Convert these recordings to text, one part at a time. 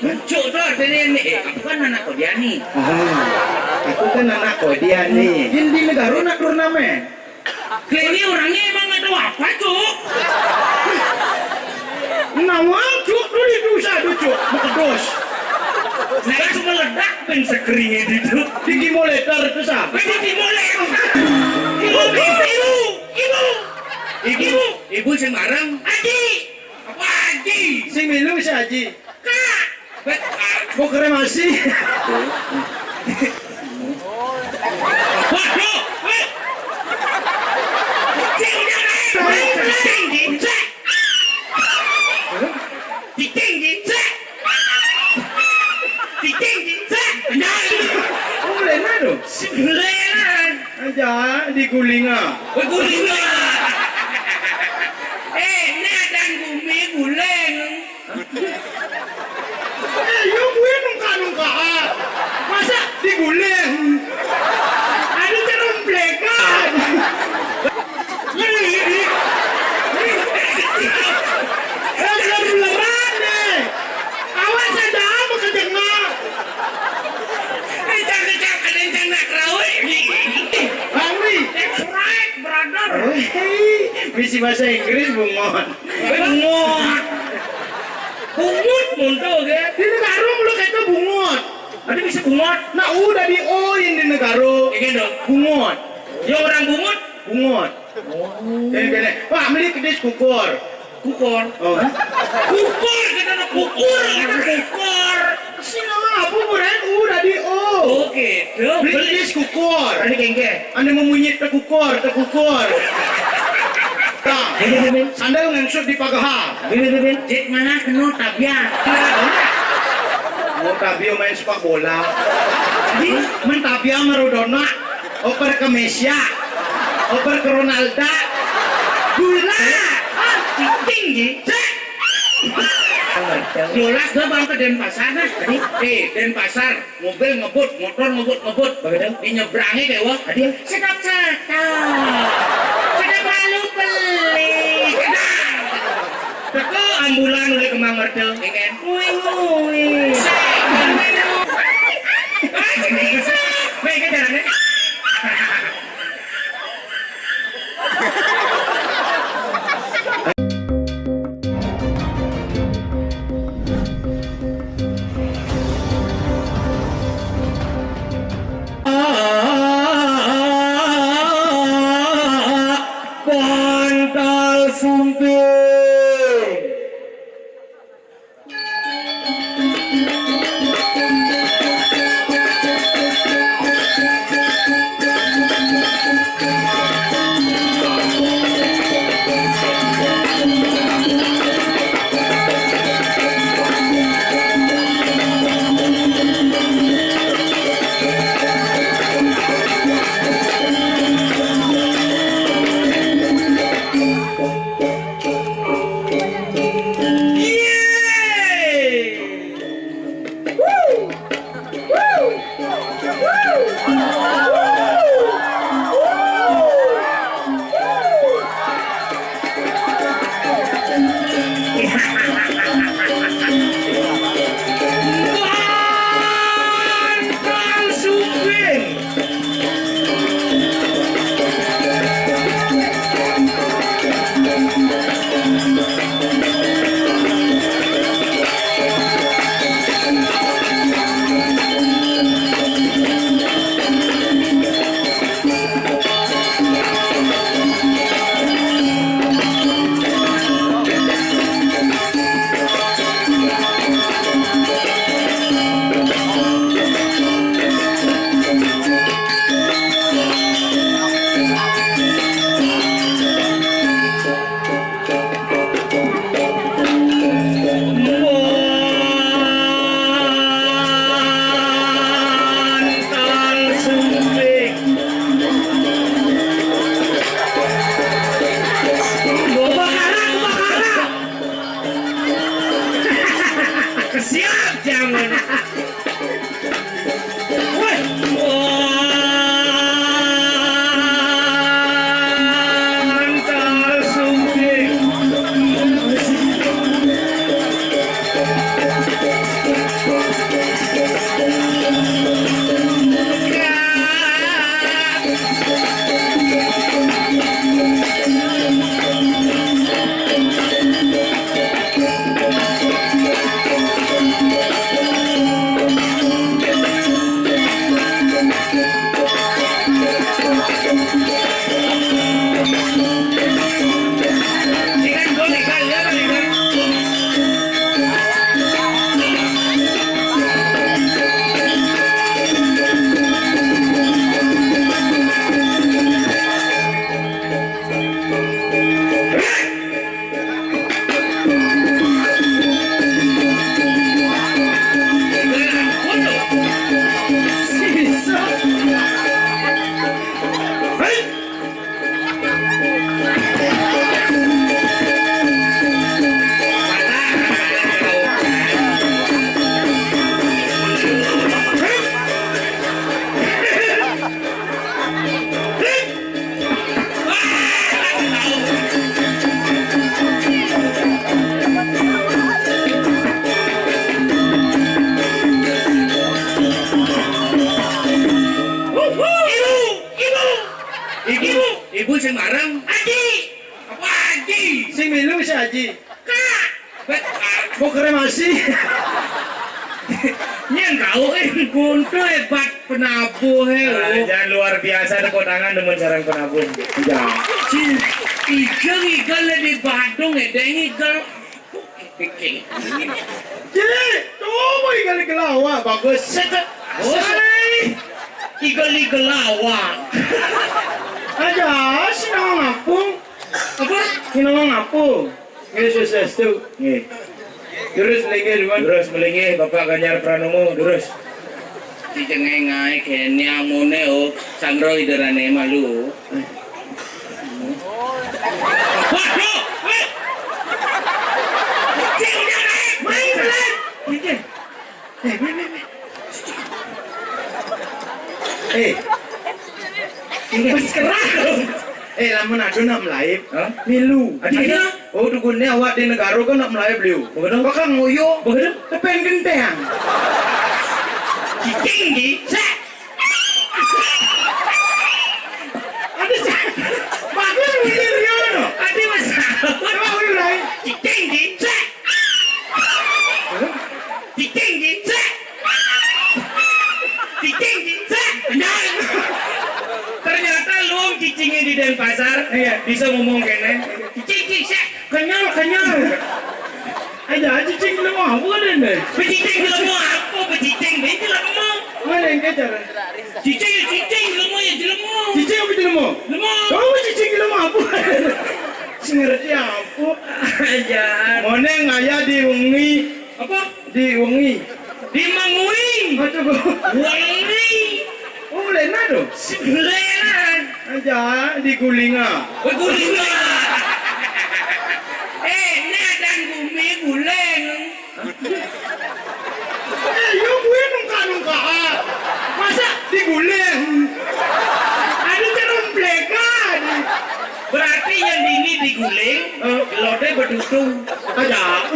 Lucu tuh artinya ini. Aku kan anak Kodiani. Aku kan anak Kodiani. Ini di negara nak turnamen. Ini orangnya emang ada apa cuk? Nawang cuk, lu di dosa tuh cuk, mekedos. Nah itu meledak pen sekeringnya itu. Di gimoletar itu sah. Ini dimulai. Ibu Sembarang. Aji. Apa Aji? Sing minum si Haji. Kak. Kok kremasi? Waduh. Aja digulinga. Guling. Nadang bumi guling. Yo gue nungka. Masa diguling? Ada ceremplekan. Lebaran deh. Awas ada apa kedengar? Kencang nak rawi. Rawi. That's right, brother. Misi bahasa Inggris bungon. Bungut muntah ke? Di negara lu kata bungot. Ada bisa bungut? Nah udah di O-in di negara. Ingin dong. Bungot. Ya orang bungut? Bungot. Gini. Pak beli kedis kukur. Kukur. Oh. Kukur kita nak kukur. Kukur. Sinama apa bukan udah di O. Oke. Beli kedis kukur. Ini kengke. Anda memunyit tekukur. Nah, sandal ngangsut di pagahar. Cek mana kena tabiat. Mau tabio main sepak bola. Jadi mentabia Maradona, oper ke Messi, oper ke Ronaldo. Gula. Tinggi. Yolas gue bang ke Denpasar nah. Denpasar mobil ngebut, motor ngebut. Bagaimana? Di nyebrangnya kayak wah. Sedap. Sedap lalu beli. Teko ambulan oleh kembang ngertel. Ingin. Wui. Baik kan jalannya. Bantal sumping. guntu hebat penabuh Jangan luar biasa deh kondangan demen sarang penabung. Ya. Igal di Bandung igal pikir. Jadi, tuh ikan kelawak bagus. Igal lawak. Aja, sinawang ngapung. Apa? Sinawang ngapung. Yesus Yesus. Nih. Terus melingkir, terus melingkir, Bapak Ganjar Pranowo, terus. Si cengengai kenya mone sangro iderane malu. Waduh! Main pelan. Ini pas kerah. Lamun adu nak melaib, milu. Adiknya? Oh, dukunnya awak di negara kan nak melaib liu. Begitu? Kok kan nguyo? Begitu? Kepen genteng. Tinggi, set. Ada sih. Bagus nguyo liu no. Adi masalah. Coba nguyo lain. Tinggi, set. Tinggi, set. Tinggi, set. Ternyata lu cicingnya di Denpasar, bisa ngomong kene. Cicing, set. Kenyal. Aja cicing lu mau apa deh? Becicing lemu apa? Becicing, beti lemu. Mana yang kejar? Cicing lemu ya lemu. Cicing apa itu mau? Lemu. Kamu cicing lu mau apa? Ngerti apa? Aja. Mana ngaya diungi? Apa? Diungi. Di Manguing. Macam apa? Wangi. Oh, lena do. Sebelan. Aja digulinga. Begulinga. Ini ada bumi guleng. Yo gue nungka. Masa diguling? Ada cerumflekan. Berarti yang ini diguling, lodeh berdudung. Aja.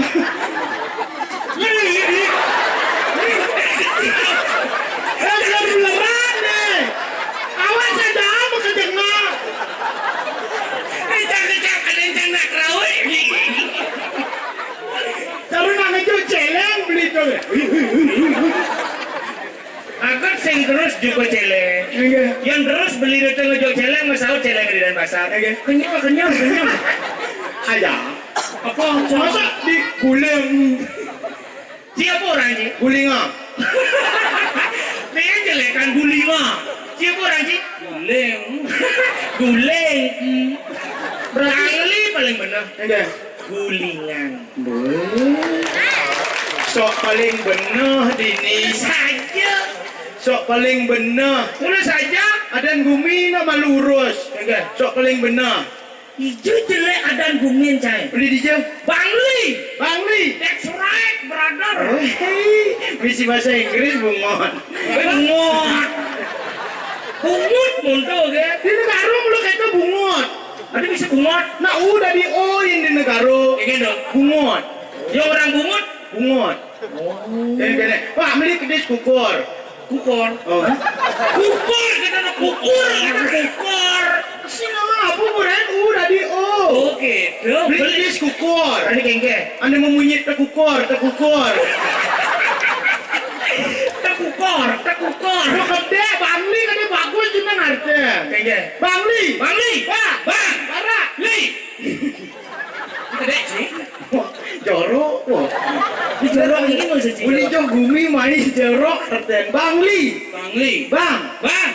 Leran deh. Awas aja mau kejengah. Kecak ada yang nak rawat. Taruh nak ngejo celeng beli tuh. Aku sing terus juga celeng. Yang terus beli itu ngejok celeng, masau celeng di Denpasar. Kenyal. Aja. Apa? Masa diguling? Siapa orang ini? Gulinga. Pengen jelekan gulinga. Siapa orang ini? Guling. Berkali paling benar. Gulingan. Sok paling bener dini. Saja. Sok paling bener. Mulai saja. Adan bumi nama lurus. Sok paling bener. Hijau jelek adan gumin cai. Beli di jauh. Bangli. That's right, brother. Misi bahasa Inggris bungon. Bungut muntul ke? Di negara lu kata bungot. Ada bisa bungut? Nah udah di O-in di negara. Kayak gitu. Bungot. Yang orang bungut? Bungot. Gini. Pak beli kedis kukur. Kukur. Oh. Kukur kita nak kukur. Si nama apa bukan? Udah di O. Oke. Beli kedis kukur. Ada kengke. Anda memunyit tekukur. Tekukor. Lu gede, Bangli kan dia bagus cuma ngerti. Kengke. Bangli. Bang. Para. Li. Gede sih. Wah, jorok. Wah. Di jorok ini mau sih. Uli jong bumi manis jorok terten. Bangli. Bang.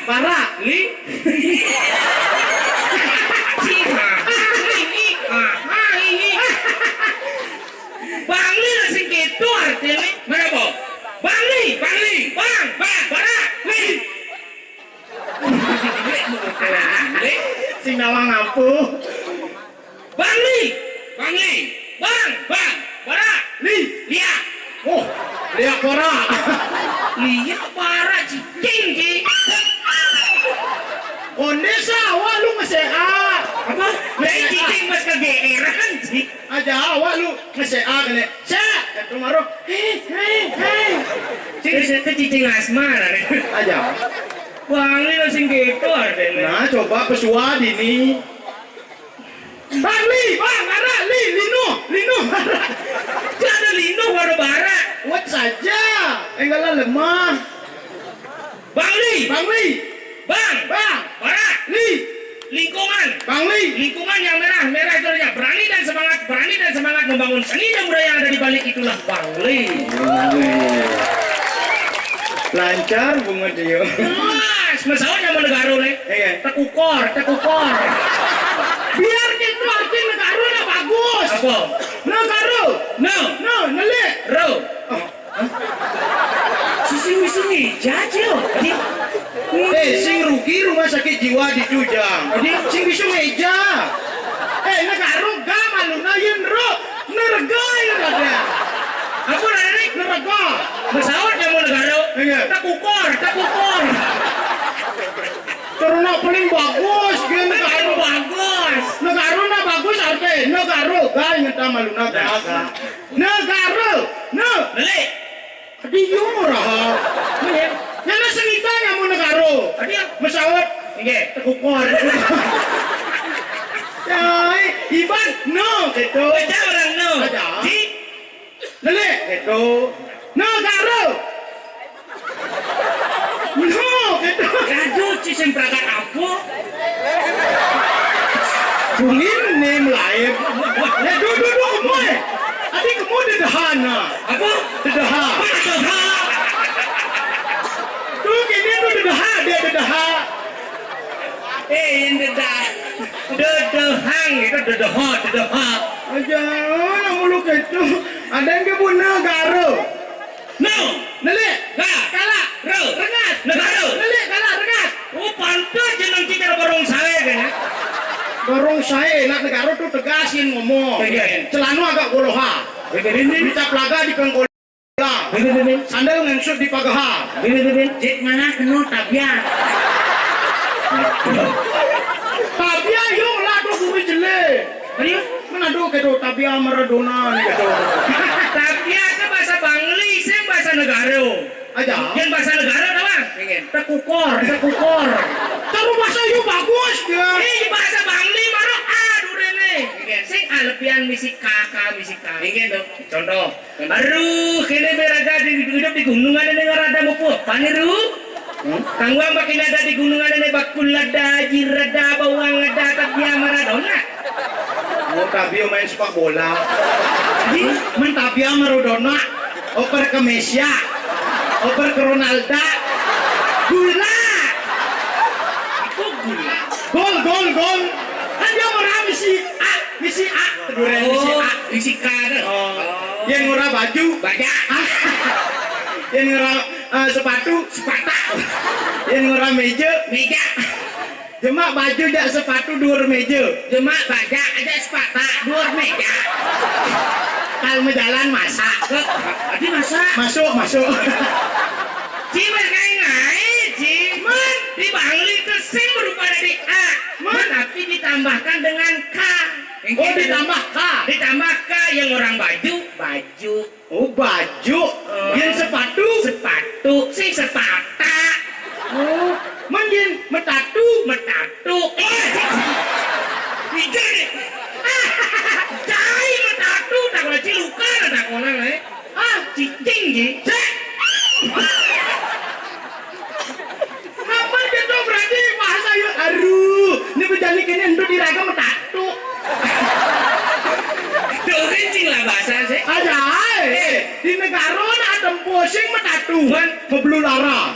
Para. Li. Bangli langsung gitu artinya. Mana po? Bangli. Bang. Para. Li. Sing nawang ngapu. Bangli. Bang. Para. Li. Lia. Oh, lihat para. Lia para cicing ki. Kondesa awak lu ngesehat. Apa? Lai cicing mas kegeeran sih. Aja awak lu ngesehat kene. Set, kata maro. Hei. Cicing asma lah. Aja. Bangli langsung gitu artinya. Nah, coba pesua dini. Bang, Ara, Lino, Ara. Ada lino baru bara. What saja? Enggaklah lemah. Bangli. Bangli. Bang. Bang. Barat. Li. Lingkungan. Bangli. Lingkungan yang merah itu artinya berani dan semangat membangun seni dan budaya yang ada di balik itulah Bangli. Lancar bunga dia. Jelas, masalahnya mau negara nih. Iya. Tekukor. Biar gitu arti negara na bagus. Apa? Negara. No, nelik. Ro. Sisi jajil. Sing rugi rumah sakit jiwa di Jujang. Sing bisa meja. Negara ga maluna yen ro. Nerga yang ada. Apa nanya? Nerga. Pesawatnya mau negara. Iya. Tekukor. Karena paling bagus dia Negara negara. bagus. Negara na bagus arti. Negara ga nyata maluna ga. Negara. No. Nelik. Di murah. Yana sengitanya mau negara. Adia. Pesawat. Oke. Tekukor. Yai, Iban, no, gitu. Baca orang no. Ada. Di. Lele, gitu. No, garo. No, gitu. Aduh, cisim peragat apa? Bungin nih melayu. Duduk kamu. Adik kamu dedahana. Apa? Dedaha. Tuh kini tuh dedaha, dia dedaha. Yang dedehang itu dedeha. Aja, namun lu gitu. Ada yang kebuna garo. No. Lele, Ga. kalah. Ro. Rengat. Negara. Lele, kalah, rengat. Oh, pantas jeneng kita barong saya kan ya. Dorong saya, nak negara tuh tegasin ngomong. Iya. Celana agak goloha. Ini. Dicap laga di penggola. Sandal ngensut di pagaha. Jek mana kena tabiat. Tapi ayo lah tuh bumi jelek. Ayo. Mana do kedo tapi Maradona nih kedo. Tabiat itu bahasa Bangli, sih bahasa negara. Aja. Yang bahasa negara apa? Tekukor. Taruh bahasa yuk bagus dia. Ini bahasa Bangli baru aduh rene. Sing alepian misi kakak. Ingin dong. Contoh. Aduh, kene beraga hidup di gunungan ini ngarada mupu. Paniru. Tangguang makin ada di gunungan ini bakul ada, jirada, bawang ada, tabia Maradona. Mau Tabio main sepak bola. Jadi mentabia Maradona. Oper ke Messi. Oper ke Ronaldo. Gula. Gol. Kan dia orang misi A. Keduren misi A. Misi K. Yang ngurah baju. Banyak. Yang ngurah sepatu. Yang ngurah meja. Jemak baju jak sepatu dua meja. Jemak baja aja sepata, dua meja. Kalau mau jalan masak. Tadi masak. Masuk. Cimen ngai, cimen di Bangli kesing berupa dari A, tapi ditambahkan dengan K. Oh ditambah K. Ditambah K yang orang baju. Oh baju. Yang sepatu. Sing sepata. Oh manjin metatu. Hijau nih. Cai metatu tak boleh cilukan tak orang cicing ji. Apa gitu berarti bahasa yuk. Aduh, ini berjani kini endo diraga metatu. Tuh kencing lah bahasa sih. Aja, di negara ada posing metatu. Meblu lara.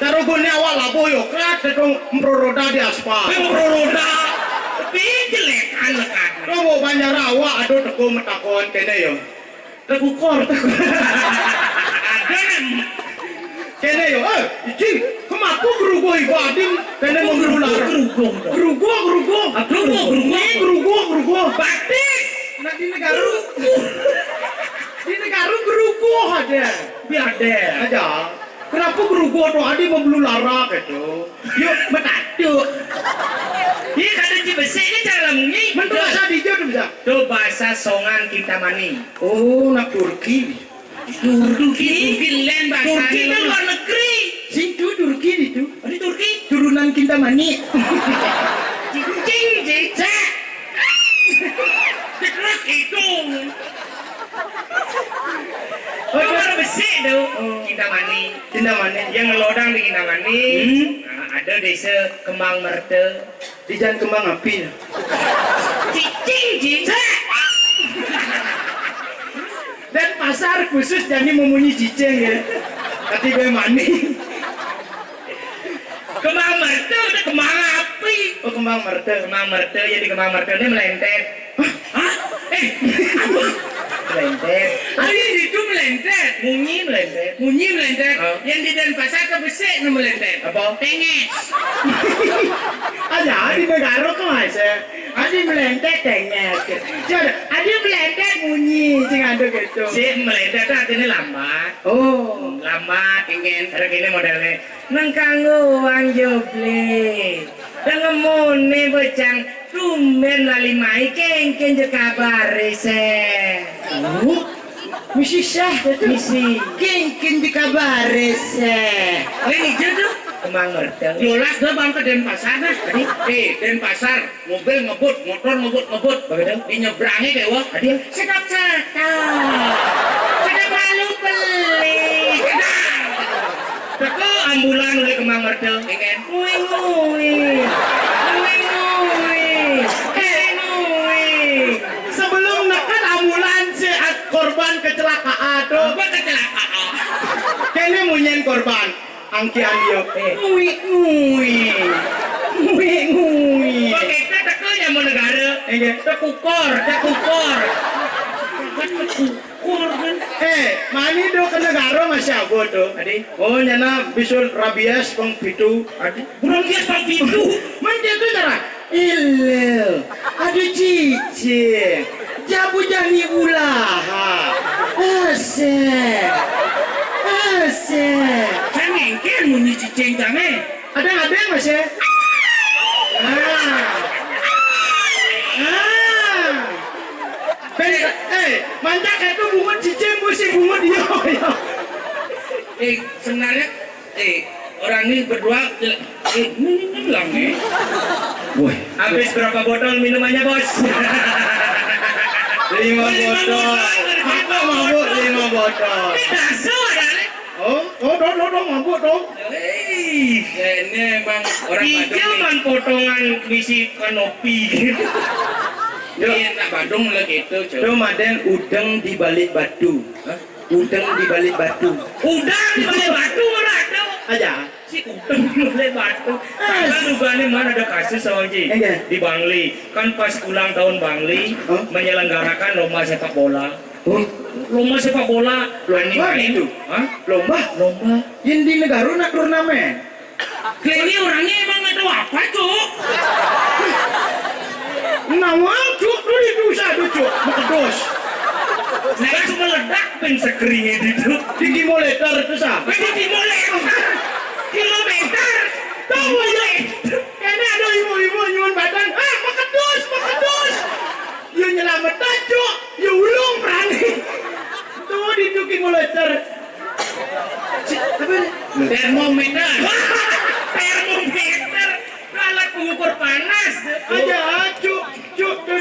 Taruh gue awal lah boyo krat, taruh memproroda di aspal. Memproroda, tapi jelekan lekan. Kau banyak rawa, aduh teko metakon kene yo. Tekukor. Kene yo, iki kemaku gerugo ibadim, kene mau gerular. Gerugo. Batis. Nah di negara gerugo aja. Biar deh. Aja. Kenapa gerugo tuh adi membelu lara gitu? Yuk metatu. Ini kata Cibesi ini cara munyi. Mentu bahasa dijauh tuh bisa. Itu bahasa Songan Kintamani. Oh, nak Turki. Turki lain bahasa. Turki kan luar negeri. Sing tu Turki itu. Ini Turki. Turunan Kintamani. Cicing cicak. Terus itu. Oh, baru besi tuh. Kintamani. Yang ngelodang di Kintamani. Nah, ada desa Kembang Merte. Di jalan kembang api. Cicing. Dan pasar khusus jadi memunyi cicing ya. Tapi gue mani. Kembang Merte udah kembang api. Oh kembang merte. Kembang Merte jadi Kembang Merte ini melentet. Hah? Apa? Melentet. Ada itu melentet. Munyi melentet. Munyi melentet. Oh. Yang di Denpasar ke Besek melentet. Apa? Tenges. Ada di negara kok mas. Ada melentet tenges. Jadi ada melentet munyi sing ada gitu. Si melentet itu artinya lambat. Oh. Lambat ingin. Ada gini modelnya. Nang kanggo wang joble. Dengan mone bocang tumben lali mai kengken je kabare se. Oh. Misi sah itu. Misi. Kengkin di kabare se. Ini jodoh. Kembang Merte. Yolas dah bang ke Denpasar dah. Tadi. Denpasar mobil ngebut, motor ngebut. Begitu. Di nyebrangnya dewa. Tadi. Sedap Sedap malu beli. Teko ambulan oleh Kembang Merte. Ingin. Ngui. Sebelum nekat ambulans korban kecelakaan tuh. Apa kecelakaan? Kayaknya munyen korban. Angkian yo. Ngui. Kita teko yang mau negara. Tekukor. Mani do ke negara masih ago tuh. Adi. Oh nyana bisul rabies pang pitu. Adi. Burung dia pang pintu. Manja tuh cara. Ile. Ada cici. Jabu jani ulaha. Asek. Cengengken munyi cicing jange. Ada masih. Manja kayak tuh bungut cicing musim bungut yo. Sebenarnya orang ini berdua ini bilang nih. Woi, Habis berapa botol minumannya, Bos? 5 botol. Apa mabuk 5 botol? Dasu ada nih. Dong, mabuk dong. Ini emang orang Badung nih. Potongan misi kanopi. Ini enak Badung lah gitu, Tuh Maden udang di balik batu. Udang di balik batu. Udang di balik batu orang tuh. Aja. Si udang di balik batu. Kan dugaannya mana ada kasus sama Ji di Bangli. Kan pas ulang tahun Bangli menyelenggarakan lomba sepak bola. Lomba sepak bola. Lomba itu? Lomba? Yang di negara nak turnamen. Ini orangnya emang nggak tahu apa, Cuk. Nawang cuk tuh itu satu cuk. Mekedos. Saya cuma ledak pen sekeringnya itu. Di kilometer itu sah. Ini kilometer. Tahu ya. Kayaknya ada ibu-ibu nyuun badan. Mekedos. Ya nyelamat cuk. Ya ulung berani. Tuh di itu kilometer. Termometer. Alat pengukur panas. Aja cuk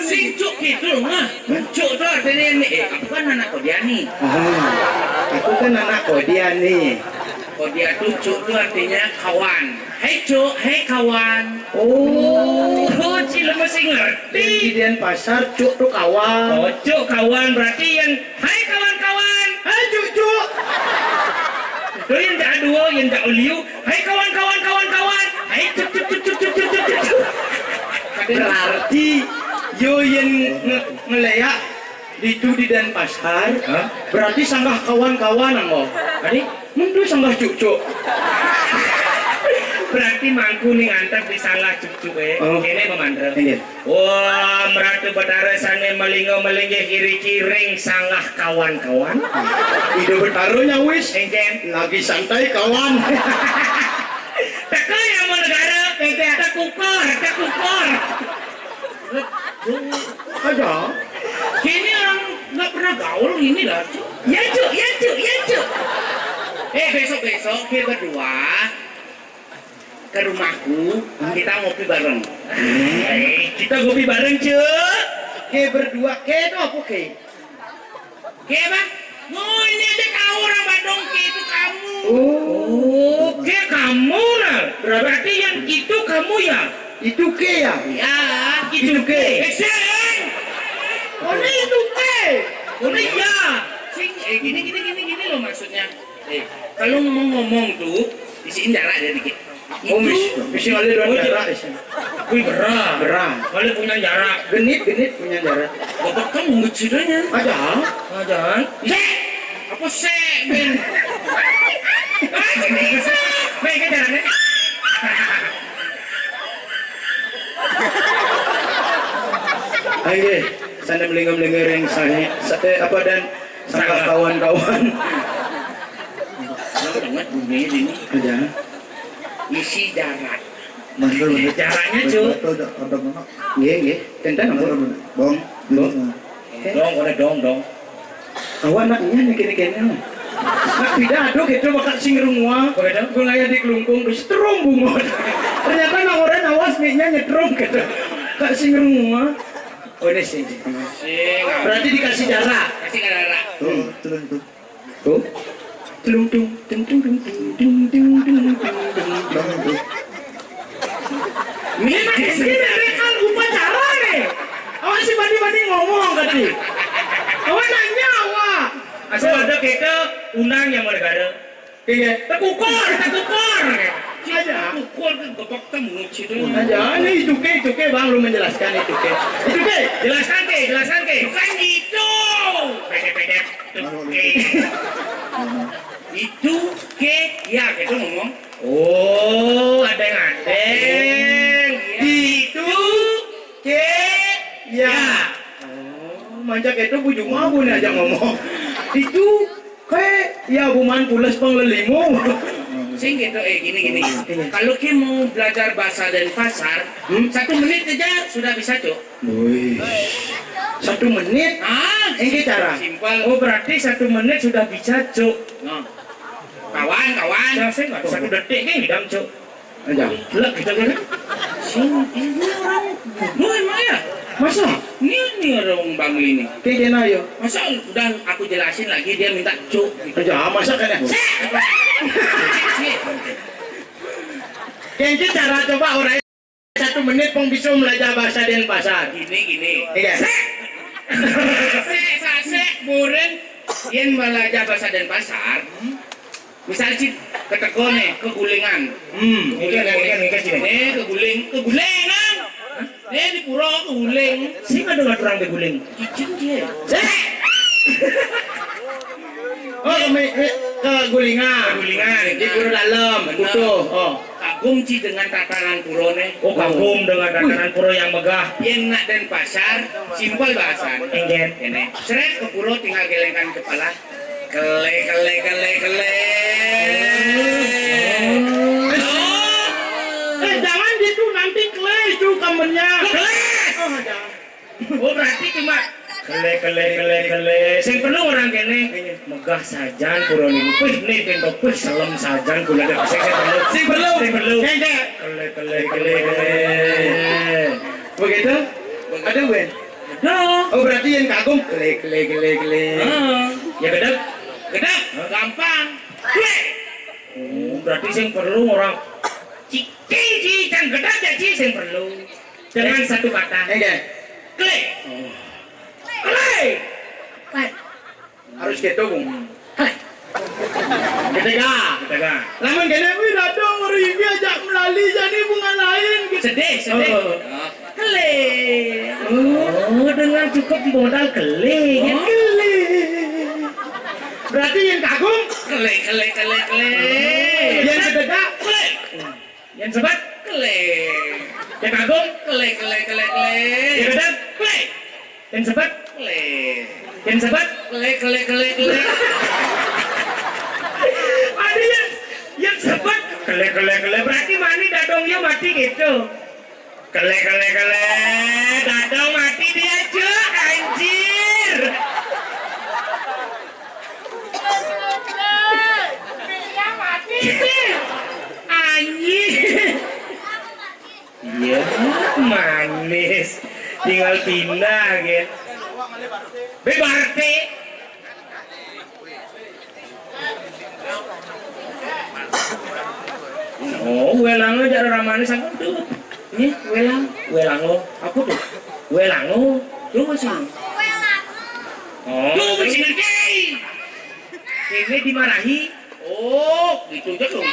Sing cuk gitu mah. Cuk tuh artinya ini. Aku kan anak Kodiani. Aku kan anak Kodiani. Kodia tuh cuk tuh artinya kawan. Hei cuk, hei kawan. Oh, Cile masih ngerti. di Denpasar cuk tuh kawan. Oh cuk kawan berarti yang hai kawan-kawan. Hai cuk. Itu yang tak dua, yang tak uliu. Hai kawan-kawan. Hai cuk. Berarti yo yang ngeleyak di Denpasar. Berarti sanggah kawan-kawan mo. Tadi Mendu sanggah cuk. berarti mangku nih ngantar di salah cuk ini memandang. Ini. Wah, meratu bedarasannya melingo-melingge kiri-kiring sanggah kawan-kawan. Ide bertaruhnya wis. Engken. Lagi santai kawan. Teka yang mau negara. Tekukor. Aja. Kini orang nggak pernah gaul ini dah. Cuk. Ya cuk. Besok kita berdua ke rumahku, kita ngopi bareng. Kita ngopi bareng, Cuk. Ke berdua, ke itu apa ke? Ke bang? Oh ini aja kau orang Badung ke itu kamu. Oh, Ke kamu lah. Berarti yang itu kamu ya? itu ke ya? Ya, Itu ke. Seng. Oh, ini itu ke. Oh iya. Sing, gini loh maksudnya. Kalau mau ngomong tuh isiin jarak dia dikit. Oh, misi ngale doang jarak di sini. Wih berat. Berat. Kali punya jarak. Genit punya jarak. Bapak kamu ngecilnya. Ada. Jangan. Apa sih, Ben? Ben, ke jalannya. Ayo, sana melingkar yang saya, apa dan sama kawan-kawan. Lama banget bumi ini. Ada. Isi jarak. Bener-bener. Jaraknya cuy. Ada mana? Iya. Tentang apa? Bong. Dong. Awak naknya nih. Nak pidato gitu bakal singrungwa. Gue ngaya di kelungkung terus terung bungot. Ternyata nak orang awas miknya nyetrum gitu. Kak singrungwa. Oh ini sih. Berarti dikasih jarak. Kasih jarak. Tuh, tuh. Tuh. Tung. Bang tuh. Ini kan upacara nih. Awak sih bandi ngomong tadi. Awak nanya awak. Asal ada kita unang yang mau negara. Iya. Tekukor. Aja. Tekukor kan gepok temu citu. Aja. Ini itu ke bang lu menjelaskan itu ke. Itu ke. Jelaskan ke. Bukan gitu. Pede. Itu ke ya gitu ngomong. Oh, ada yang adeng. Itu ke ya. Oh, manjak itu bujung abu nih aja ngomong. Itu ke ya buman pulas penglelimu. Sing gitu gini. Kalau kita mau belajar bahasa dan pasar, 1 menit aja sudah bisa, Cuk. Wih. 1 menit. Ini cara. Simpel. Oh, berarti 1 menit sudah bisa, Cuk. Nah. Kawan. Saya nggak 1 detik kan hidang, Cuk. Aja. Lah kita kan. Ini orang bodoh emang ya? Masa? Ini orang Bang ini. Kayak ayo. Masa udah aku jelasin lagi dia minta Cuk. Aja masa kan ya? Kayaknya cara coba orang 1 menit pun bisa belajar bahasa Denpasar. Gini. Iya. Sek, buren yang belajar bahasa Denpasar. Misal sih ketekon nih, kegulingan. Kegulingan. Di pura keguling. Sih nggak dengar orang beguling. Cicing dia. Oh, kegulingan. Di pura dalam, butuh. Oh. Kagum sih dengan tatanan pura nih. Oh, kagum dengan tatanan pura yang megah. Yang nak dan pasar, simpel bahasa. Enggen. Ini. Seret ke pura tinggal gelengkan kepala. Kele. Jangan gitu nanti kles tuh kamarnya. Keles. Oh berarti cuma Kele. Sing perlu orang kene megah sajan pura niku. Wih nih tendo wih selem sajan kula ada sing perlu. Kele. Begitu? Ada Ben? Oh berarti yang kagum kele. Ya gedek. gampang. Kle. Oh, berarti sing perlu orang Cici yang gede jadi sing perlu. dengan 1 kata. Kle. Kle. Harus gitu, Bung. Ketika. Lamun kene wih datang hari ini ajak melalui jadi bunga lain. Sedih. Kele. Oh, dengan cukup modal kele. Kele. Berarti yang kagum Kle. yang kedeka Kle. yang sebat Kle. yang kagum Kle. yang kedek Kle. yang sebat Kle. yang sebat Kle. ada yang sebat kele berarti mani dadongnya mati gitu kele dadong mati dia cuy anjir anjir iya manis tinggal pindah gitu bebarte Ane sampun tuh. Ini welango. Apa tuh? Welango. Tuh masih. Oh, tuh masih ngerti. Ini dimarahi. Oh, gitu aja dong.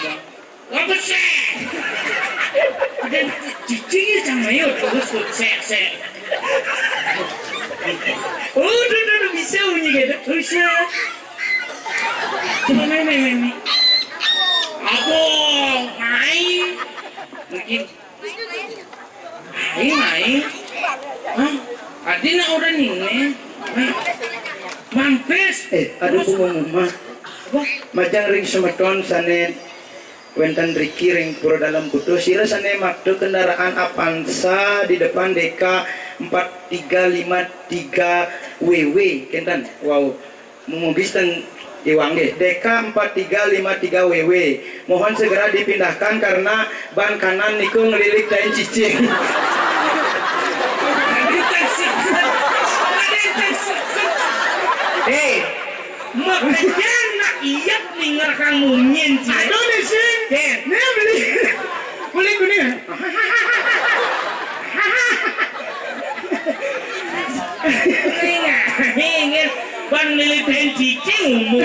Apa sih? Ada cicingnya sama yo terus sek. Oh, udah bisa bunyi gitu. Bisa. Coba main. Apa? Main. Mungkin. Main. Hah? Adi nak orang ni. Mampes. Ada pengumuman. Apa? Majang ring semeton sane Wentan Riki ring pura dalam kutu sila sane makdo kendaraan Avanza di depan DK 4353 WW kentan wow mumugis ten iwang deh DK 4353 WW mohon segera dipindahkan karena ban kanan niku ngelilik dan cicing. Makanya nak iyak dengar kamu nyenci. Aduh nih sih. Nih beli kuning. Ingin ban lilitin cicing umum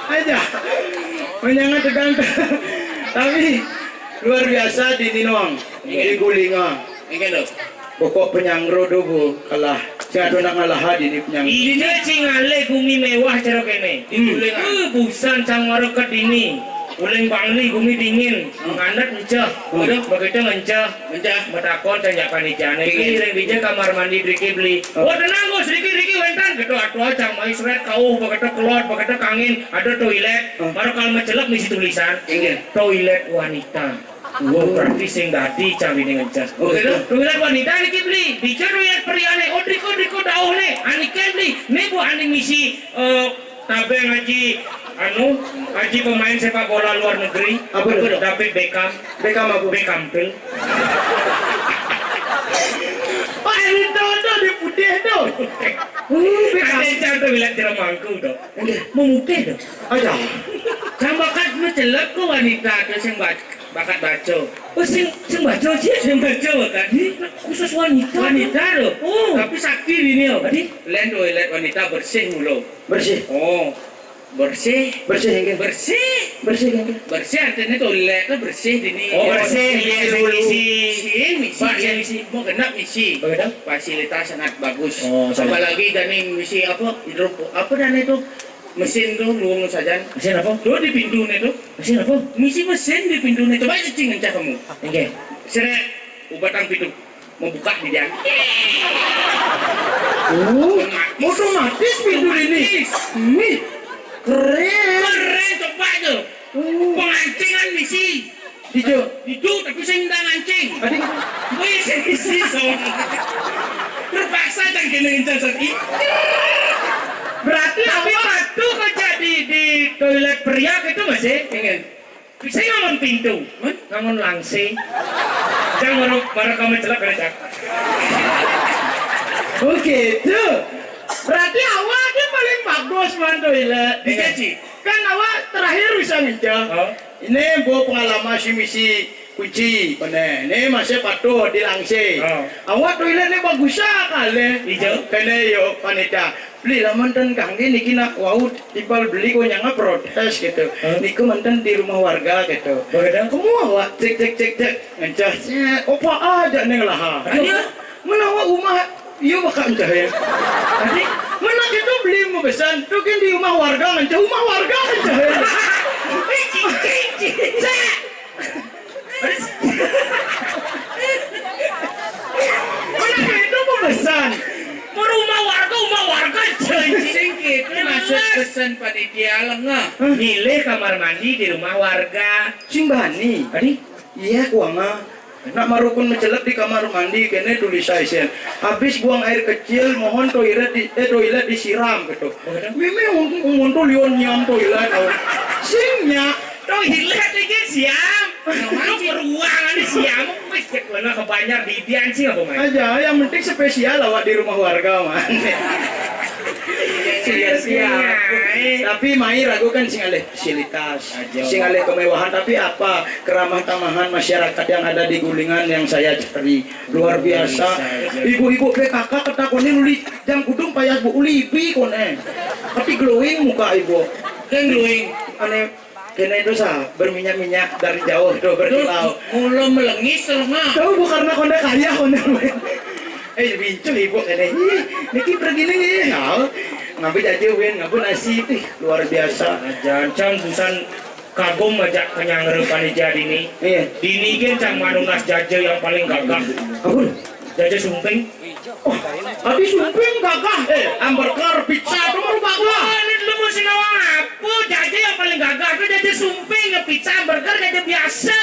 aja. Menyangat tegang. Tapi luar biasa di Ninong. Di Gulinga. Ingin loh. Pokok penyangro dobo kalah. Saya ada nak ngalah di penyangro. Ini cingale gumi mewah cara kene. Busan cangwaro ket ini. Uling bangli gumi dingin. Mengandat mencah. Udah begitu mencah. Metakon tanya panitiane. Iki bija kamar mandi Riki beli. Oh tenang Gus, Riki wentan gitu atua cang mai seret kau begitu keluar begitu kangin ada toilet. Baru kalau mencelak misi tulisan. Toilet wanita. Wow, berarti sing dadi cawine ngecas. Oke lho, toilet wanita iki beli. Bicara toilet priane, odriko dauh ne. Ani beli. Ne bu ani misi tabe ngaji ngaji pemain sepak bola luar negeri. Apa itu? David Beckham. Beckham apa? Beckham pil. Pak ini tuh di putih tuh. Beckham. Ada cara toilet jeramangku dong. Memutih dong. Aja. Sambakat mencelak ke wanita ada sing bakat baca. Oh sing baca sih sing baca kan. Khusus wanita loh. Oh, tapi sakti ini loh. Tadi lain toilet wanita bersih mulu. Bersih. Oh. Bersih Bersih kan? Bersih kan? Bersih artinya toiletnya bersih ini. Oh bersih, misi. Mau genap misi. Fasilitas sangat bagus. Oh, apalagi dan misi apa? Apa dan itu? Mesin tuh luang saja. Mesin apa? Tuh di pintu nih tuh. Mesin apa? Mesin di pintu nih. Coba cicing ngencah kamu. Oke. Seret ubatang pintu. Mau buka di dia. Oh, otomatis pintu ini. Keren coba tuh. Pengancingan misi. Itu tapi saya minta ngancing. Adik. Misi so. Terpaksa jangan kena ngencah sakit. Berarti awak batu kerja di toilet pria itu masih ingin. Saya ngomong pintu, ngomong langsing. Jangan marah kamu celak kerja. Oh gitu. Berarti awak dia paling bagus man toilet. Dikaji. Kan awak terakhir bisa ngejar. Oh. Ini bawa pengalaman si misi kunci, bener. Ini masih patuh di langsing. Oh. Awak toilet ini bagus kali. Hijau. Kene yo panita. Beli lah mantan kangge niki nak wau tipal beli kok nyanga protes gitu. Niku mantan di rumah warga gitu. Begadang. Kamu awak cek ngecas. Opa aja neng lah. Ayo. Mana awak rumah iya bakal encah ya. Tadi mana kita beli mau besan tuh kan di rumah warga encah rumah warga encah ya. Mana kita mau besan Rumah warga singkit masuk pesan panitia lengah milih kamar mandi di rumah warga Simbani. tadi Iya kuanga. Nak marukun mencelak di kamar mandi kene tulis saya. Habis buang air kecil mohon toilet disiram gitu. Mimi untuk lion nyam toilet tau. Singnya toilet iki siam. Lu peruangan siam wis cek mana kebanyak di dian sih apa main. aja yang penting spesial awak di rumah warga man. siap. Tapi mai ragu kan sing alih fasilitas, sing alih kemewahan, tapi apa keramah tamahan masyarakat yang ada di Gulingan yang saya cari luar biasa. Ibu-ibu PKK ketakone nuli jang kudung payah Bu Ulibi kone. Tapi glowing muka ibu. Kan glowing. Aneh kene itu sah berminyak-minyak dari jauh tuh berkilau. Mula melengis mah. Tahu bukan karena konde kaya konde. Bincang ibu kene. Niki pergi nih. Ngambil aja win, ngambil nasi ih luar biasa. Jangan busan kagum aja kenyang panitia dini. Iya. Dini kan cang manungnas jaja yang paling gagah. Kabur. Jaja sumping. Oh, habis sumping gagah. Hamburger, pizza itu merubah gua. Ini lu mesti ngawang apa? Jaja yang paling gagah itu jaja sumping, pizza, burger jaja biasa.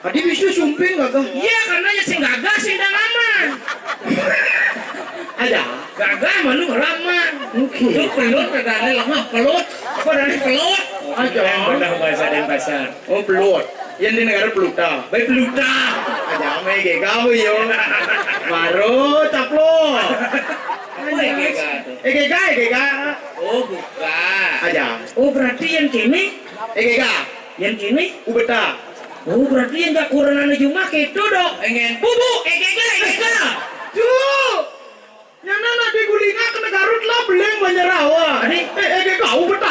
Tadi bisa sumping gagah. Iya karena ya sing gagah sing dah aman. Ada. Gagah mah lu lama. Oke. Lu pelut kadang lama pelut. Apa dari pelut? Ada. Pernah bahasa dan pasar. Oh, pelut. Yang di negara peluta. Baik peluta. Ada me ge gawe yo. Maro caplok. Apa yang gagah tuh? Ega. Oh bukan. Aja. Oh berarti yang kini? Ega. Yang kini? Ubeta. Oh berarti yang gak kurang jumlah itu dok. Engen. Bubu. Ega. Tuh. Yang nana di Gulingan ke Garut lah beleng Banjarawa. Adi. Ega ubeta.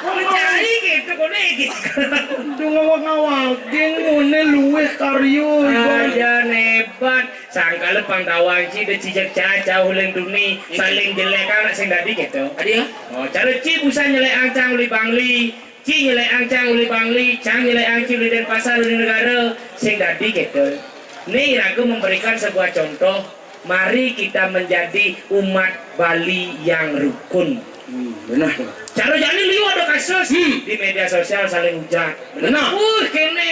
Mencari gitu kone gitu. Duh ngawak-ngawak geng ngone luweh karyo. Aja nebat. Sangka lepang tawang ci de cijak caca huleng duni saling jelek anak sing dadi gitu. Adi ya? Oh cara ci busa nyelek angcang uli bangli. Ci nyelek angcang uli bangli, cang nyelek angcang uli Denpasar uli negara sing dadi gitu. Nih aku memberikan sebuah contoh. Mari kita menjadi umat Bali yang rukun. Benar. Cara jadi liu ada kasus di media sosial saling hujat. Benar. Kene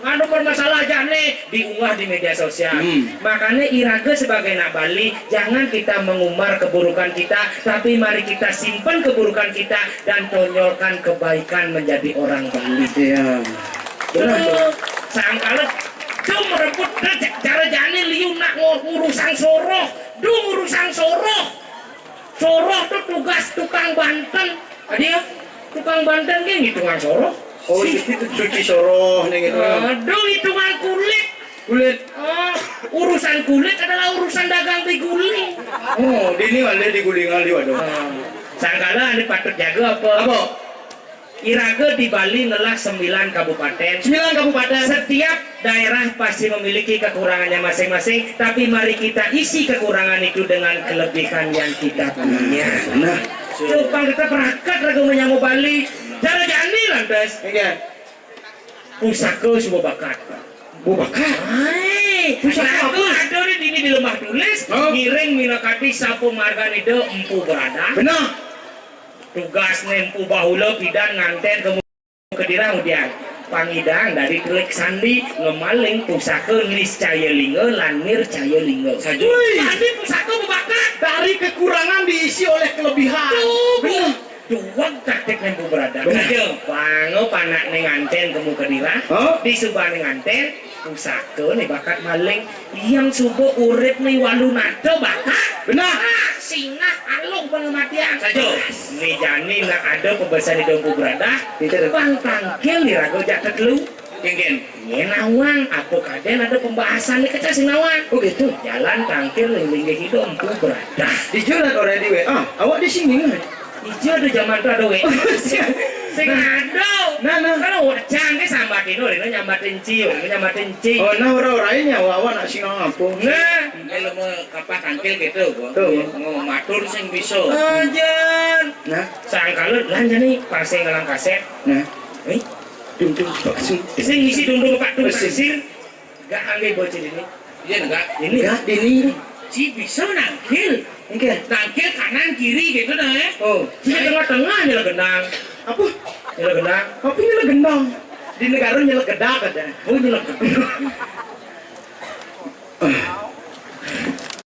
anu bermasalah jane diunggah di media sosial. Makanya Iraga sebagai anak Bali jangan kita mengumbar keburukan kita, tapi mari kita simpan keburukan kita dan tonjolkan kebaikan menjadi orang Bali. Iya. Benar. Sangkala tuh merebut cara jane liu nak urusan soroh, urusan soroh. Soroh tuh tugas tukang Banten. Dia tukang Banten kan hitungan soroh. Oh, itu cuci soroh nih gitu. Aduh, hitungan kulit. Urusan kulit adalah urusan dagang di guling. Oh, ini ada di Gulingan di waduh. Sangkala ini patut jaga apa? Apa? Iraga di Bali adalah 9 kabupaten. 9 kabupaten. Setiap daerah pasti memiliki kekurangannya masing-masing, tapi mari kita isi kekurangan itu dengan kelebihan yang kita punya. Nah, Coba kita perangkat lagu menyambut Bali. Cara jani lantas. iya. Pusaka sebuah bakat. Bubakar. Hai, Pusaka lagu apa? ada di lemah tulis. Ngiring minakati sapu margan itu empu berada. Benar. Tugas nempu bahula pidan nganten ke dirang udian. Pangidang dari telik sandi ngemaling pusaka niscaya lingga lanir caya lingga. Tadi pusaka bebakat. Dari kekurangan diisi oleh kelebihan. Bener. Duwag taktik nempu berada. Bener. Pango panak nenganten kemu ke dirang. Di subah nenganten pusaka nih bakat maling yang subuh urip nih walunado bakat. Benar. Singa alung pengematian saja. Nih jani nak ada pembesar di dompu berada. Bang tangkil nih rago jatuh dulu. Kengen. Ini nawang. Apa kaden ada pembahasan nih kecil si nawang. Oh gitu. Jalan tangkil ling-ling hidup empu berada. Dijual orang di WA. Awak di sini nggak? Ijo ada zaman tuh ada we. Sing ada. Nah. Kan udah canggih sambatin ini nyambatin ciu, nyambatin ciu. Oh, nah orang-orangnya awak nak singa apa? Nah, Kalau mau kapak tangkil gitu, Tuh. ngomong matur sing bisa. ajan. Nah, Sangkalut lan jani paseng ngalang kaset. nah. Eh, Dung vaksin. sing ngisi dundung Pak tuh pasir. Gak angge bocil ini. Iya enggak? Ini Enggak, ini. si bisa nangkil. Enggak. Nangkil kanan kiri gitu nah ya. Oh, Si tengah-tengah nyala genang. apa? Nyala genang. Apa nyala gendang? Di negara nyala gedak aja. Oh nyala genang.